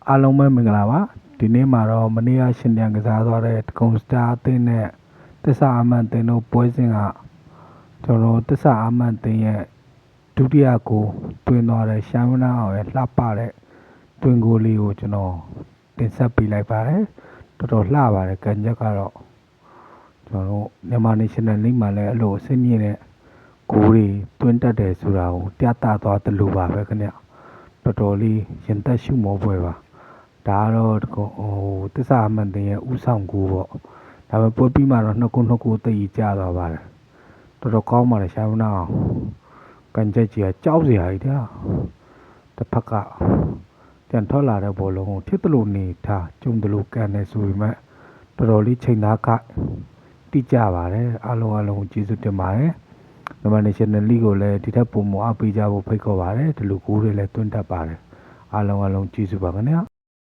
အားလုံးပဲမင်္ဂလာပါဒီနေ့မှာတော့မနေ့ကရှင်ပြန်ကစားသွားတဲ့တကုံစတာအသင်းနဲ့တစ္ဆာအမှန်တင်တို့ပွဲစဉ်ကကျွန်တော်တစ္ဆာအမှန်တင်ရဲ့ဒုတိယကိုတွင်သွားတဲ့ရှမ်းမနာအောင်ရဲ့လှပတဲ့တွင်ကိုလေးကိုကျွန်တော်တင်ဆက်ပေးလိုက်ပါတယ်တော်တော်လှပါတယ်ကန်ချက်ကတော့ကျွန်တော်မြန်မာ National League မှာလည်းအဲ့လိုအဆင့်မြင့်တဲ့ကိုတွေတွင်းတက်တယ်ဆိုတာကိုပြသသွားတယ်လို့ပါပဲခင်ဗျတော်တော်လေးရင်သက်ရှုမောပွဲပါဒါကတော့တစ္ဆာအမှန်တင်ရဲ့ဥဆောင်ကိုပေါ့ဒါပေမဲ့ပွဲပြီးမှတော့နှစ်ခုသိပ်ကြသွားပါတယ်တော်တော်ကောင်းပါတယ်ရှာမနာအောင်ကန်ချက်ကြီးကကြောက်စရာကြီးတဲ့တစ်ဖက်ကပြန်ထွက်လာတဲ့ဘောလုံးကိုထစ်တလို့နေထားကျုံတလို့ကန်နေဆိုပေမဲ့တော်တော်လေးချိန်သားကတိကျပါတယ်အားလုံးကျေးဇူးတင်ပါတယ်မြန်မာ National League ကိုလည်းဒီထက်ပိုမိုအားပေးကြဖို့ဖိတ်ခေါ်ပါတယ်ဒီလိုကိုတွေလည်းတွန်းတက်ပါတယ်အားလုံးကျေးဇူးပါခင်ဗျာ